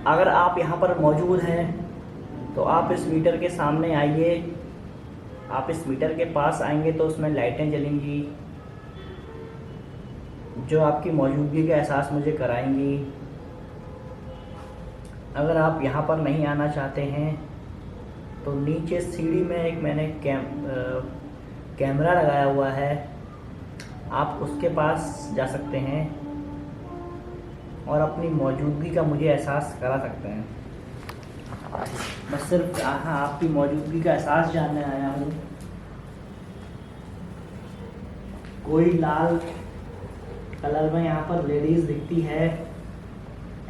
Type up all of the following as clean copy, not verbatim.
अगर आप यहाँ पर मौजूद हैं तो आप इस मीटर के सामने आइए। आप इस मीटर के पास आएंगे तो उसमें लाइटें जलेंगी जो आपकी मौजूदगी का एहसास मुझे कराएंगी। अगर आप यहाँ पर नहीं आना चाहते हैं तो नीचे सीढ़ी में एक मैंने कैमरा लगाया हुआ है, आप उसके पास जा सकते हैं और अपनी मौजूदगी का मुझे एहसास करा सकते हैं। मैं सिर्फ आपकी मौजूदगी का एहसास जानने आया हूँ। कोई लाल कलर में यहाँ पर लेडीज़ दिखती है,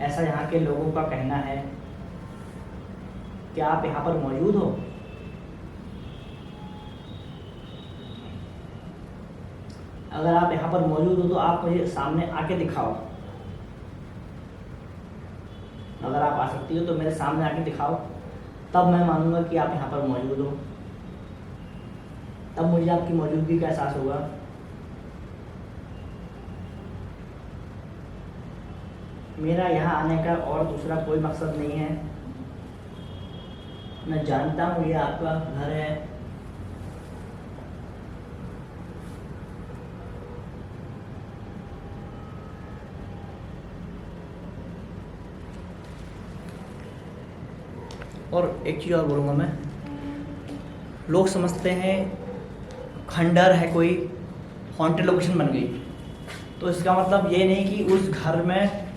ऐसा यहाँ के लोगों का कहना है। क्या आप यहाँ पर मौजूद हो? अगर आप यहाँ पर मौजूद हो तो आप मुझे सामने आके दिखाओ। अगर आप आ सकती हो तो मेरे सामने आके दिखाओ, तब मैं मानूंगा कि आप यहाँ पर मौजूद हो, तब मुझे आपकी मौजूदगी का एहसास होगा। मेरा यहाँ आने का और दूसरा कोई मकसद नहीं है। मैं जानता हूँ ये आपका घर है, और एक चीज़ और बोलूँगा मैं, लोग समझते हैं खंडहर है कोई, हॉन्टेड लोकेशन बन गई, तो इसका मतलब ये नहीं कि उस घर में,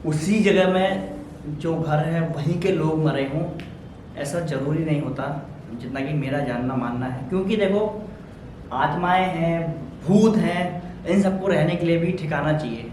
उसी जगह में जो घर है वहीं के लोग मरे हों। ऐसा ज़रूरी नहीं होता, जितना कि मेरा जानना मानना है। क्योंकि देखो, आत्माएं हैं, भूत हैं, इन सबको रहने के लिए भी ठिकाना चाहिए।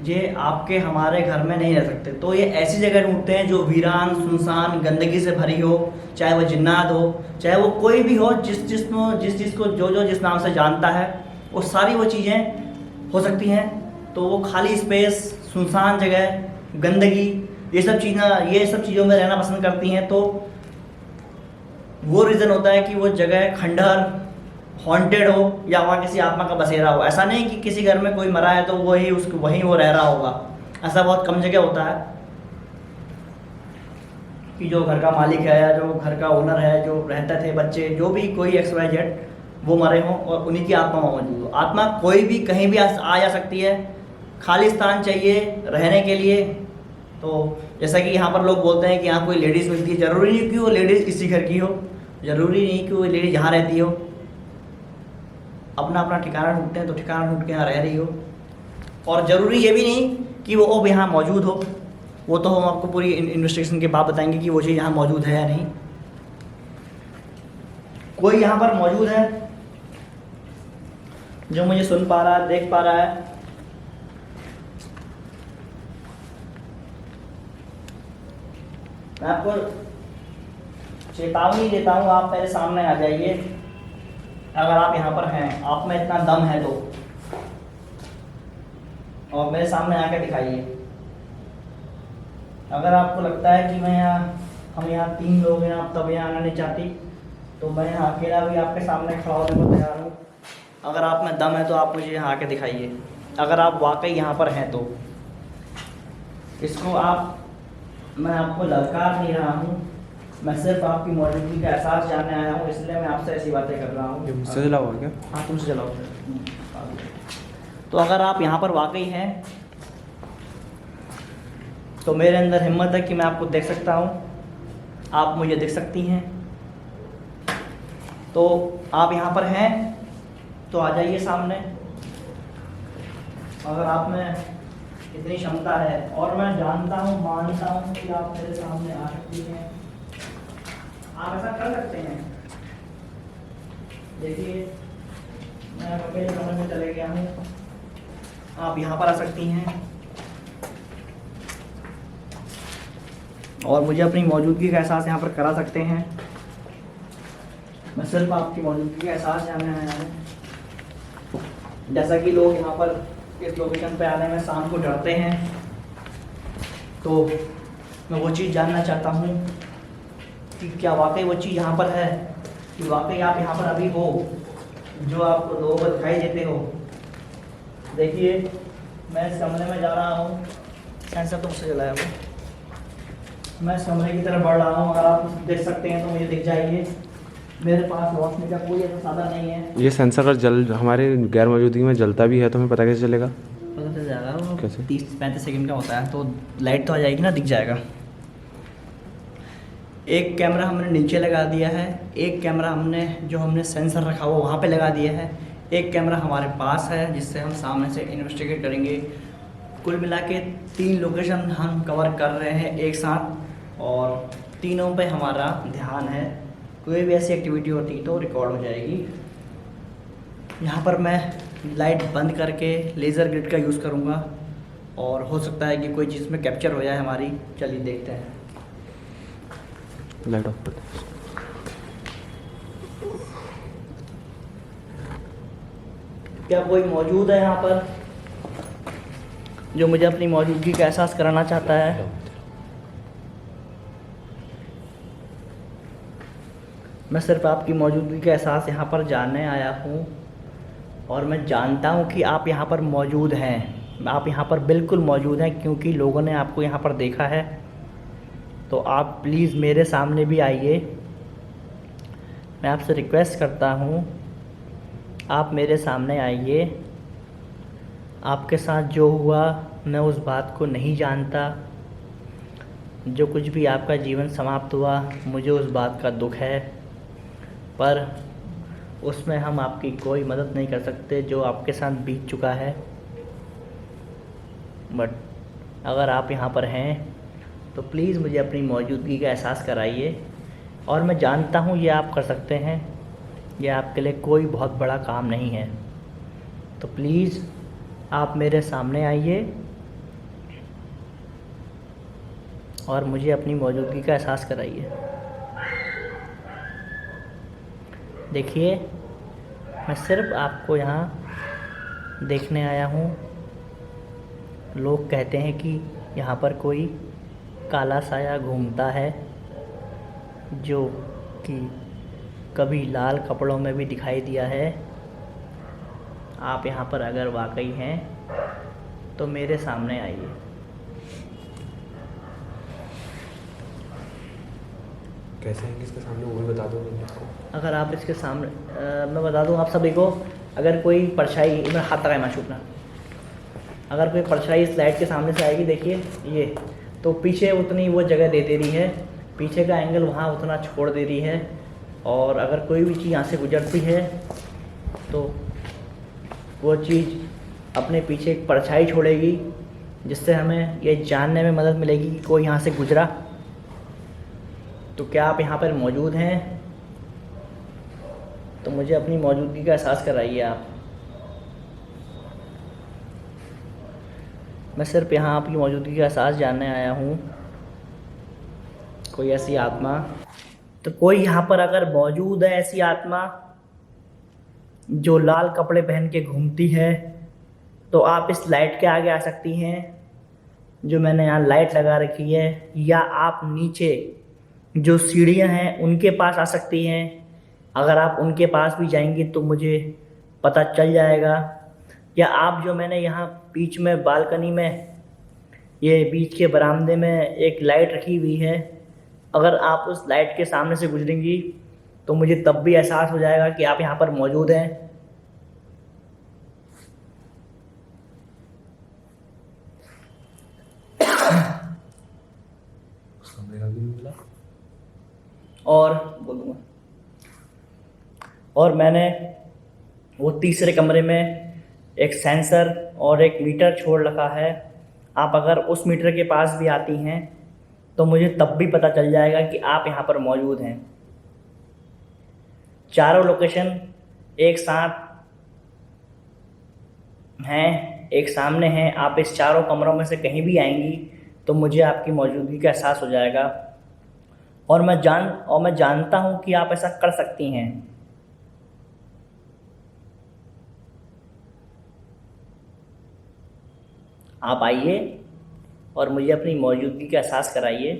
ये आपके हमारे घर में नहीं रह सकते, तो ये ऐसी जगह ढूंढते हैं जो वीरान, सुनसान, गंदगी से भरी हो, चाहे वो जिन्नात हो, चाहे वो कोई भी हो, जिस चीज़ को जो जिस नाम से जानता है, वो सारी वो चीज़ें हो सकती हैं। तो वो खाली स्पेस, सुनसान जगह, गंदगी, ये सब चीज़ों में रहना पसंद करती हैं। तो वो रीज़न होता है कि वो जगह खंडहर, हॉन्टेड हो या वहाँ किसी आत्मा का बसेरा हो। ऐसा नहीं कि किसी घर में कोई मरा है तो वहीं वो रह रहा होगा। ऐसा बहुत कम जगह होता है कि जो घर का मालिक है या जो घर का ओनर है, जो रहते थे बच्चे, जो भी कोई XYZ, वो मरे हों और उन्हीं की आत्मा मौजूद हो। आत्मा कोई भी कहीं भी आ जा सकती है, खाली स्थान चाहिए रहने के लिए। तो जैसा कि यहाँ पर लोग बोलते हैं कि यहाँ कोई लेडीज़ मिलती है, ज़रूरी नहीं कि वो लेडीज़ इसी घर की हो, ज़रूरी नहीं कि वो लेडीज़ यहाँ रहती हो। अपना अपना ठिकाना ढूंढते हैं तो ठिकाना ढूंढ के यहाँ रह रही हो। और ज़रूरी ये भी नहीं कि वो अब यहाँ मौजूद हो। वो तो हम आपको पूरी इन्वेस्टिगेशन के बाद बताएंगे कि वो चीज़ यहाँ मौजूद है या नहीं। कोई यहाँ पर मौजूद है जो मुझे सुन पा रहा है, देख पा रहा है? मैं आपको चेतावनी देता हूँ, आप मेरे सामने आ जाइए। अगर आप यहाँ पर हैं, आप में इतना दम है तो, और मेरे सामने आकर दिखाइए। अगर आपको लगता है कि हम यहाँ 3 लोग हैं, आप तब यहाँ आना नहीं चाहती, तो मैं यहाँ अकेला भी आपके सामने खड़ा होने को तैयार हूँ। अगर आप में दम है तो आप मुझे यहाँ आके दिखाइए। अगर आप वाकई यहाँ पर हैं तो मैं आपको ललकार नहीं रहा हूँ, मैं सिर्फ आपकी मौजूदगी का एहसास जानने आया हूँ, इसलिए मैं आपसे ऐसी बातें कर रहा हूँ। मुझसे जलाओ क्या? हाँ, तुमसे जलाओ। तो अगर आप यहाँ पर वाकई हैं तो मेरे अंदर हिम्मत है कि मैं आपको देख सकता हूँ, आप मुझे देख सकती हैं। तो आप यहाँ पर हैं तो आ जाइए सामने। अगर आप में इतनी क्षमता है, और मैं जानता हूँ, मानता हूँ कि आप मेरे सामने आ सकती हैं, आप ऐसा कर सकते हैं। देखिए, मैं अकेले कमरे में चले गया हूँ, आप यहाँ पर आ सकती हैं और मुझे अपनी मौजूदगी का एहसास यहाँ पर करा सकते हैं। मैं सिर्फ आपकी मौजूदगी का एहसास जानने आया हूँ। जैसा कि लोग यहाँ पर इस लोकेशन पे आने में शाम को डरते हैं, तो मैं वो चीज़ जानना चाहता हूँ कि क्या वाकई वो चीज़ यहाँ पर है, कि वाकई आप यहाँ पर अभी हो जो आप लोगों को दिखाई देते हो। देखिए मैं इस कमरे में जा रहा हूँ, सेंसर तो मुझसे जलाया हुआ, मैं इस कमरे की तरफ बढ़ रहा हूँ। अगर आप देख सकते हैं तो मुझे दिख जाइए, मेरे पास रोशनी का कोई ऐसा साधन नहीं है। ये सेंसर अगर जल हमारे गैर मौजूदगी में जलता भी है तो हमें पता कैसे चलेगा? पता चल जाएगा, वो कैसे? 30-35 सेकंड का होता है, तो लाइट तो आ जाएगी ना, दिख जाएगा। एक कैमरा हमने नीचे लगा दिया है, एक कैमरा हमने सेंसर रखा हुआ वहाँ पे लगा दिया है, एक कैमरा हमारे पास है जिससे हम सामने से इन्वेस्टिगेट करेंगे। कुल मिला के 3 लोकेशन हम कवर कर रहे हैं एक साथ, और तीनों पे हमारा ध्यान है। कोई भी ऐसी एक्टिविटी होती तो रिकॉर्ड हो जाएगी। यहाँ पर मैं लाइट बंद करके लेज़र ग्रिड का यूज़ करूँगा, और हो सकता है कि कोई चीज़ में कैप्चर हो जाए हमारी। चलिए देखते हैं। लाइट ऑफ कर दो। क्या कोई मौजूद है यहाँ पर जो मुझे अपनी मौजूदगी का एहसास कराना चाहता है? मैं सिर्फ आपकी मौजूदगी का एहसास यहाँ पर जानने आया हूँ, और मैं जानता हूँ कि आप यहाँ पर मौजूद हैं। आप यहाँ पर बिल्कुल मौजूद हैं, क्योंकि लोगों ने आपको यहाँ पर देखा है। तो आप प्लीज़ मेरे सामने भी आइए। मैं आपसे रिक्वेस्ट करता हूँ, आप मेरे सामने आइए। आपके साथ जो हुआ मैं उस बात को नहीं जानता। जो कुछ भी आपका जीवन समाप्त हुआ, मुझे उस बात का दुख है, पर उसमें हम आपकी कोई मदद नहीं कर सकते जो आपके साथ बीत चुका है। बट अगर आप यहाँ पर हैं तो प्लीज़ मुझे अपनी मौजूदगी का एहसास कराइए, और मैं जानता हूँ ये आप कर सकते हैं। ये आपके लिए कोई बहुत बड़ा काम नहीं है। तो प्लीज़ आप मेरे सामने आइए और मुझे अपनी मौजूदगी का एहसास कराइए। देखिए, मैं सिर्फ आपको यहाँ देखने आया हूँ। लोग कहते हैं कि यहाँ पर कोई काला साया घूमता है, जो कि कभी लाल कपड़ों में भी दिखाई दिया है। आप यहाँ पर अगर वाकई हैं तो मेरे सामने आइए। कैसे हैं इसके सामने, वो भी बता दो मुझको। अगर आप इसके सामने मैं बता दूं आप सभी को, अगर कोई परछाई, मैं हाथ लगाए ना छूटना, अगर कोई परछाई इस लाइट के सामने से आएगी, देखिए ये, तो पीछे उतनी वो जगह दे रही है, पीछे का एंगल वहाँ उतना छोड़ दे रही है। और अगर कोई भी चीज़ यहाँ से गुजरती है तो वो चीज़ अपने पीछे एक परछाई छोड़ेगी, जिससे हमें ये जानने में मदद मिलेगी कि कोई यहाँ से गुजरा। तो क्या आप यहाँ पर मौजूद हैं? तो मुझे अपनी मौजूदगी का एहसास कराइए आप। मैं सिर्फ यहाँ आपकी मौजूदगी का एहसास जानने आया हूँ। कोई ऐसी आत्मा, तो कोई यहाँ पर अगर मौजूद है ऐसी आत्मा जो लाल कपड़े पहन के घूमती है, तो आप इस लाइट के आगे आ सकती हैं जो मैंने यहाँ लाइट लगा रखी है, या आप नीचे जो सीढ़ियाँ हैं उनके पास आ सकती हैं। अगर आप उनके पास भी जाएंगी तो मुझे पता चल जाएगा। या आप जो मैंने यहाँ बीच में बालकनी में, ये बीच के बरामदे में एक लाइट रखी हुई है, अगर आप उस लाइट के सामने से गुजरेंगी तो मुझे तब भी एहसास हो जाएगा कि आप यहाँ पर मौजूद हैं। और बोलूँगा, और मैंने वो तीसरे कमरे में एक सेंसर और एक मीटर छोड़ रखा है। आप अगर उस मीटर के पास भी आती हैं तो मुझे तब भी पता चल जाएगा कि आप यहाँ पर मौजूद हैं। चारों लोकेशन एक साथ हैं, एक सामने हैं। आप इस चारों कमरों में से कहीं भी आएंगी तो मुझे आपकी मौजूदगी का एहसास हो जाएगा, और मैं जानता हूँ कि आप ऐसा कर सकती हैं। आप आइए और मुझे अपनी मौजूदगी का एहसास कराइए।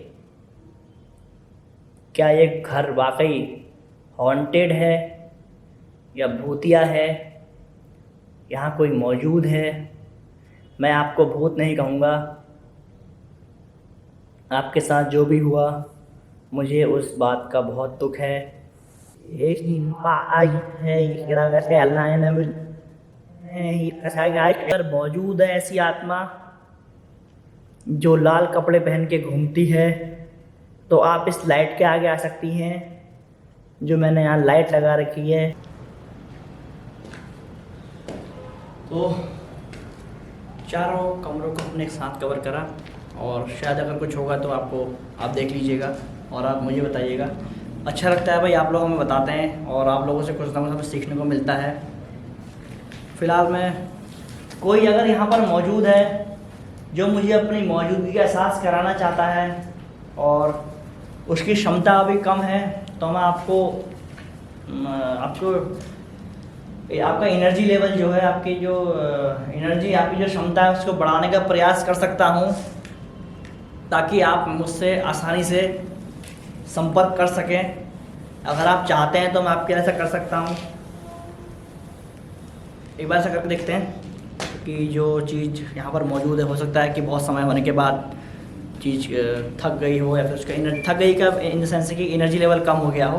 क्या ये घर वाकई हॉन्टेड है या भूतिया है, यहाँ कोई मौजूद है? मैं आपको भूत नहीं कहूँगा। आपके साथ जो भी हुआ मुझे उस बात का बहुत दुख है। पर मौजूद है ऐसी आत्मा जो लाल कपड़े पहन के घूमती है, तो आप इस लाइट के आगे आ सकती हैं जो मैंने यहाँ लाइट लगा रखी है। तो चारों कमरों को अपने एक साथ कवर करा, और शायद अगर कुछ होगा तो आप देख लीजिएगा और आप मुझे बताइएगा। अच्छा लगता है भाई, आप लोग हमें बताते हैं और आप लोगों से कुछ ना कुछ हमें सीखने को मिलता है। फ़िलहाल मैं कोई अगर यहाँ पर मौजूद है जो मुझे अपनी मौजूदगी का एहसास कराना चाहता है और उसकी क्षमता अभी कम है, तो मैं आपका एनर्जी लेवल जो है, आपकी जो एनर्जी, आपकी जो क्षमता है उसको बढ़ाने का प्रयास कर सकता हूँ, ताकि आप मुझसे आसानी से संपर्क कर सकें। अगर आप चाहते हैं तो मैं आपके लिए ऐसा कर सकता हूँ। एक बार ऐसा करके देखते हैं कि जो चीज़ यहाँ पर मौजूद है, हो सकता है कि बहुत समय होने के बाद चीज़ थक गई हो, या फिर उसका थक गई का इन द सेंस कि एनर्जी लेवल कम हो गया हो।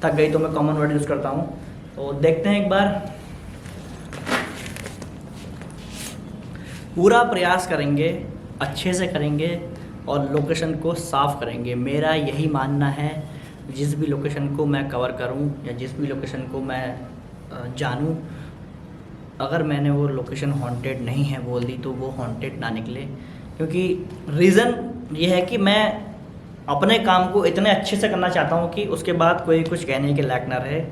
थक गई तो मैं कॉमन वर्ड यूज़ करता हूँ। तो देखते हैं, एक बार पूरा प्रयास करेंगे, अच्छे से करेंगे और लोकेशन को साफ़ करेंगे। मेरा यही मानना है, जिस भी लोकेशन को मैं कवर करूं या जिस भी लोकेशन को मैं जानूं, अगर मैंने वो लोकेशन हॉन्टेड नहीं है बोल दी तो वो हॉन्टेड ना निकले। क्योंकि रीज़न ये है कि मैं अपने काम को इतने अच्छे से करना चाहता हूं कि उसके बाद कोई कुछ कहने के लायक ना रहे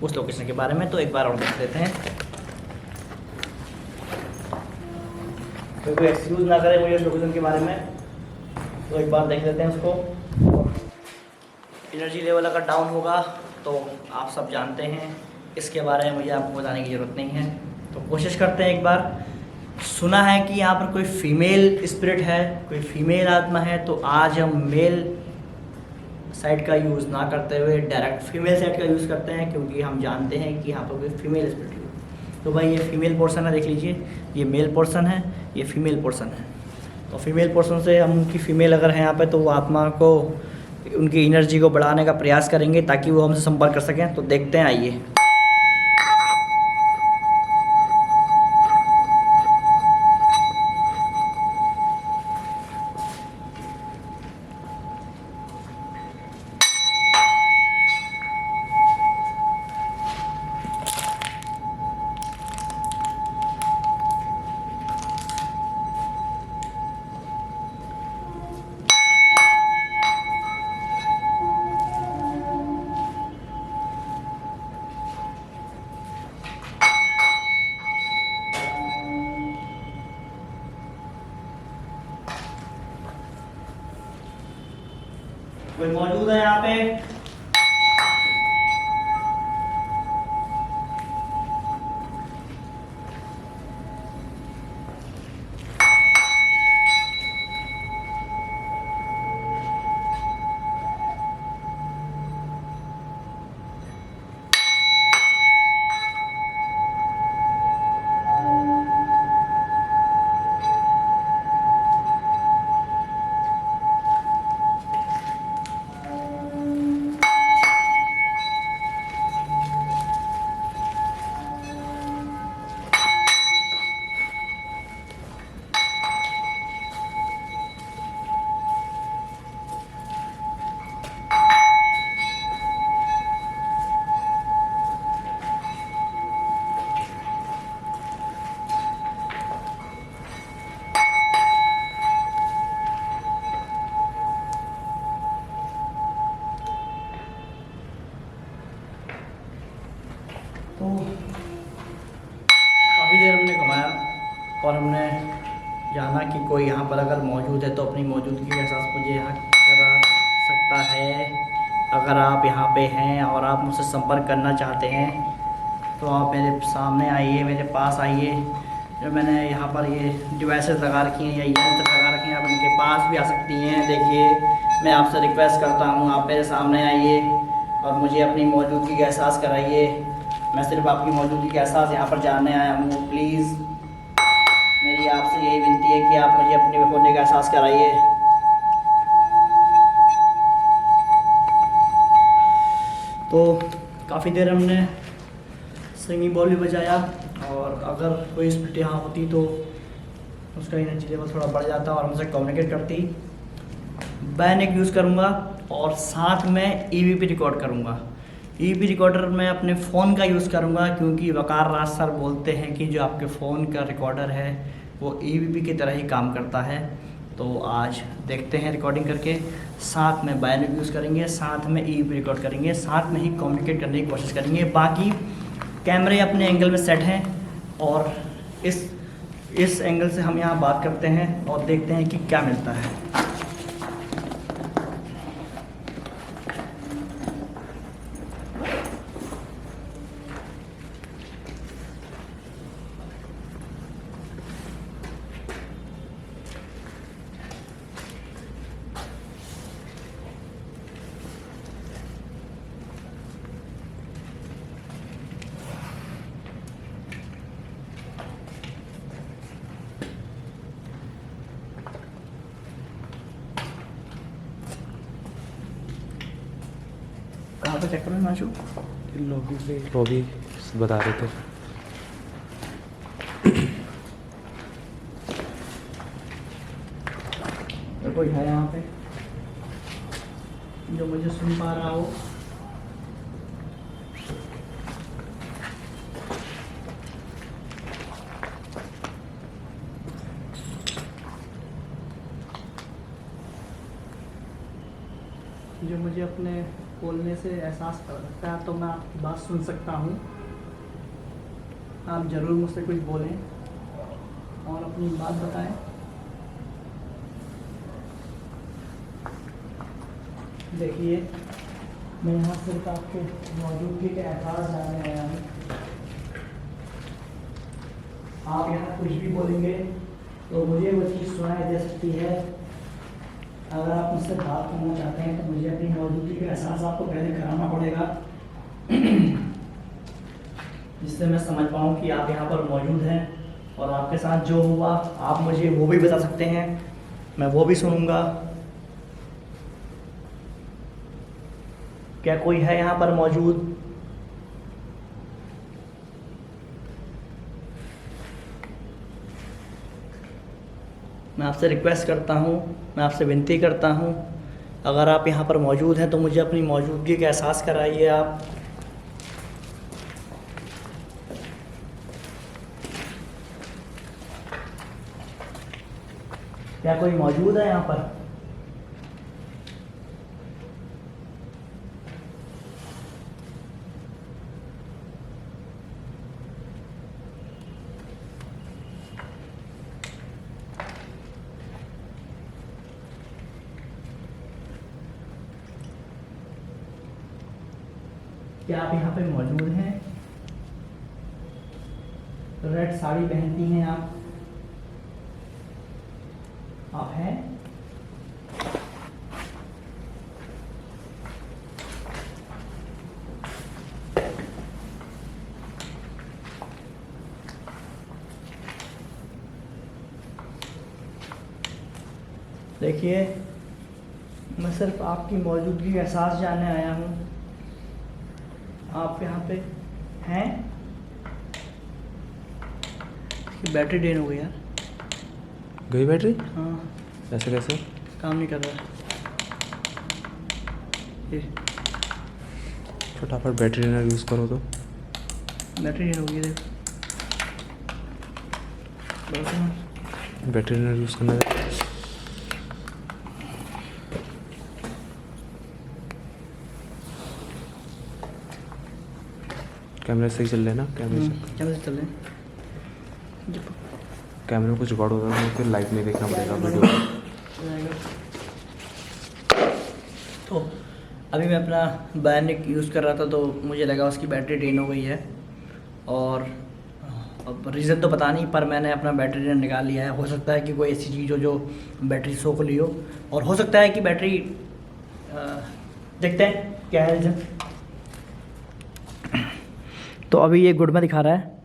उस लोकेशन के बारे में। तो एक बार और देख लेते हैं, तो कोई एक्सक्यूज़ ना करे मुझे उस लोकेशन के बारे में। तो एक बार देख लेते हैं उसको। एनर्जी लेवल अगर डाउन होगा तो आप सब जानते हैं, इसके बारे में मुझे आपको बताने की ज़रूरत नहीं है। तो कोशिश करते हैं एक बार। सुना है कि यहाँ पर कोई फीमेल स्पिरिट है, कोई फीमेल आत्मा है, तो आज हम मेल साइड का यूज़ ना करते हुए डायरेक्ट फीमेल साइड का यूज़ करते हैं, क्योंकि हम जानते हैं कि यहाँ पर कोई फीमेल स्पिरिट है। तो भाई ये फीमेल पोर्शन है, देख लीजिए, ये मेल पोर्शन है, ये फीमेल पोर्शन है। तो फीमेल पोर्शन से हम उनकी फ़ीमेल अगर हैं यहाँ पे, तो वो आत्मा को, उनकी एनर्जी को बढ़ाने का प्रयास करेंगे ताकि वो हमसे संपर्क कर सकें। तो देखते हैं, आइए। कोई मौजूद है यहाँ पे? तो काफ़ी देर हमने घुमाया और हमने जाना कि कोई यहाँ पर अगर मौजूद है तो अपनी मौजूदगी का एहसास मुझे यहाँ करा सकता है। अगर आप यहाँ पे हैं और आप मुझसे संपर्क करना चाहते हैं तो आप मेरे सामने आइए, मेरे पास आइए। जो मैंने यहाँ पर ये डिवाइसेस लगा रखी हैं या यंत्र लगा रखे हैं, आप इनके पास भी आ सकती हैं। देखिए, मैं आपसे रिक्वेस्ट करता हूँ, आप मेरे सामने आइए और मुझे अपनी मौजूदगी का एहसास कराइए। मैं सिर्फ आपकी मौजूदगी का एहसास यहाँ पर जानने आया हूँ। प्लीज़ मेरी आपसे यही विनती है कि आप मुझे अपने होने का एहसास कराइए। तो काफ़ी देर हमने सिंगिंग बॉल भी बजाया, और अगर कोई स्प्लिट यहाँ होती तो उसका एनर्जी लेवल थोड़ा बढ़ जाता और हमसे कम्युनिकेट करती। बैनिक यूज़ करूँगा और साथ में EVP रिकॉर्ड करूँगा। EVP रिकॉर्डर मैं अपने फ़ोन का यूज़ करूँगा, क्योंकि वकार राज सर बोलते हैं कि जो आपके फ़ोन का रिकॉर्डर है वो EVP की तरह ही काम करता है। तो आज देखते हैं रिकॉर्डिंग करके, साथ में बैनिक यूज़ करेंगे, साथ में EVP रिकॉर्ड करेंगे, साथ में ही कम्युनिकेट करने की कोशिश करेंगे। बाकी कैमरे अपने एंगल में सेट हैं और इस एंगल से हम यहाँ बात करते हैं और देखते हैं कि क्या मिलता है। कहाँ पर चेक करें माशू? लॉबी बता रहे थे। तो कोई है यहाँ पे जो मुझे सुन पा रहा हो? जो मुझे अपने बोलने से एहसास कर सकता है, तो मैं आपकी बात सुन सकता हूँ। आप ज़रूर मुझसे कुछ बोलें और अपनी बात बताएं। देखिए, मैं यहाँ सिर्फ आपके मौजूदगी का एहसास जानने आया हूँ। आप यहाँ कुछ भी बोलेंगे तो मुझे वो चीज़ सुनाई दे सकती है। अगर आप मुझसे बात करना चाहते हैं तो मुझे अपनी मौजूदगी का एहसास आपको पहले कराना पड़ेगा, जिससे मैं समझ पाऊँ कि आप यहाँ पर मौजूद हैं और आपके साथ जो हुआ आप मुझे वो भी बता सकते हैं, मैं वो भी सुनूंगा। क्या कोई है यहाँ पर मौजूद? मैं आपसे रिक्वेस्ट करता हूँ, मैं आपसे विनती करता हूँ, अगर आप यहाँ पर मौजूद हैं तो मुझे अपनी मौजूदगी का एहसास कराइए। आप क्या कोई मौजूद है यहाँ पर? क्या आप यहाँ पे मौजूद हैं? रेड साड़ी पहनती हैं आप हैं? देखिए, मैं सिर्फ आपकी मौजूदगी का एहसास जानने आया हूँ। आप यहाँ पे हैं? इसकी बैटरी ड्रेन हो गई यार। गई बैटरी? हाँ, ऐसे कैसे? काम नहीं कर रहा। ये फटाफट बैटरी ना यूज़ करो तो। बैटरी ड्रेन हो गई, देख। बैटरी ना यूज़ करना है। कैमरे सही चल रहे हैं ना? कैमरे से चल रहे हैं। कैमरे में कुछ गड़बड़ होगा तो फिर लाइव में देखना पड़ेगा वीडियो। तो अभी मैं अपना बैनिक यूज़ कर रहा था तो मुझे लगा उसकी बैटरी ड्रेन हो गई है, और अब रीज़न तो पता नहीं, पर मैंने अपना बैटरी ड्रेन निकाल लिया है। हो सकता है कि कोई ऐसी चीज़ हो जो बैटरी सोख ली हो, और हो सकता है कि बैटरी देखते हैं क्या है रीज़न। तो अभी ये गुड में दिखा रहा है।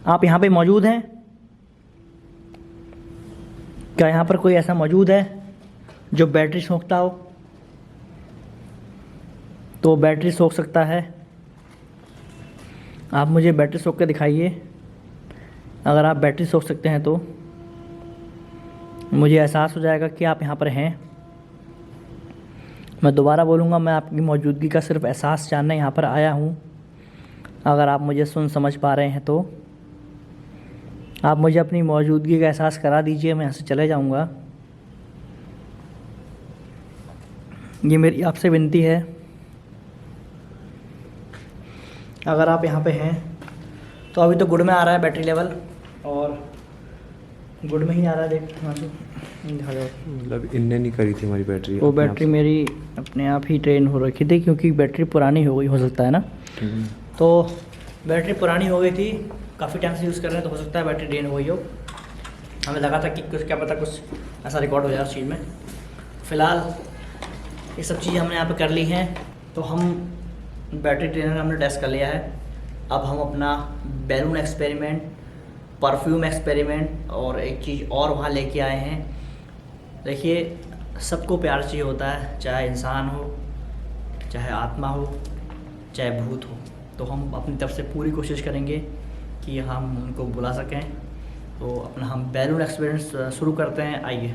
आप यहाँ पे मौजूद हैं? क्या यहाँ पर कोई ऐसा मौजूद है जो बैटरी सोखता हो? तो बैटरी सोख सकता है। आप मुझे बैटरी सोख के दिखाइए। अगर आप बैटरी सोख सकते हैं तो मुझे एहसास हो जाएगा कि आप यहाँ पर हैं। मैं दोबारा बोलूँगा, मैं आपकी मौजूदगी का सिर्फ एहसास जानने यहाँ पर आया हूँ। अगर आप मुझे सुन समझ पा रहे हैं तो आप मुझे अपनी मौजूदगी का एहसास करा दीजिए, मैं यहाँ से चले जाऊँगा। ये मेरी आपसे विनती है। अगर आप यहाँ पे हैं तो अभी तो गुड में आ रहा है बैटरी लेवल, और गुड में ही आ रहा है। देख वहाँ से दिखा जाओ। मतलब इनने नहीं करी थी हमारी बैटरी, वो अपने आप बैटरी से। मेरी अपने आप ही ट्रेन हो रखी थी, क्योंकि बैटरी पुरानी हो गई, हो सकता है ना। तो बैटरी पुरानी हो गई थी, काफ़ी टाइम से यूज़ कर रहे हैं, तो हो सकता है बैटरी ड्रेन हो गई हो। हमें लगा था कि कुछ, क्या पता कुछ ऐसा रिकॉर्ड हो जाए उस चीज़ में। फ़िलहाल ये सब चीज़ें हमने यहाँ पे कर ली हैं। तो हम बैटरी ड्रेनर हमने टेस्ट कर लिया है। अब हम अपना बैलून एक्सपेरिमेंट, परफ्यूम एक्सपेरिमेंट और एक चीज़ और वहाँ लेके आए हैं। देखिए, सबको प्यार चाहिए होता है, चाहे इंसान हो, चाहे आत्मा हो, चाहे भूत हो। तो हम अपनी तरफ से पूरी कोशिश करेंगे कि हम उनको बुला सकें। तो अपना हम बैलून एक्सपीरियंस शुरू करते हैं, आइए।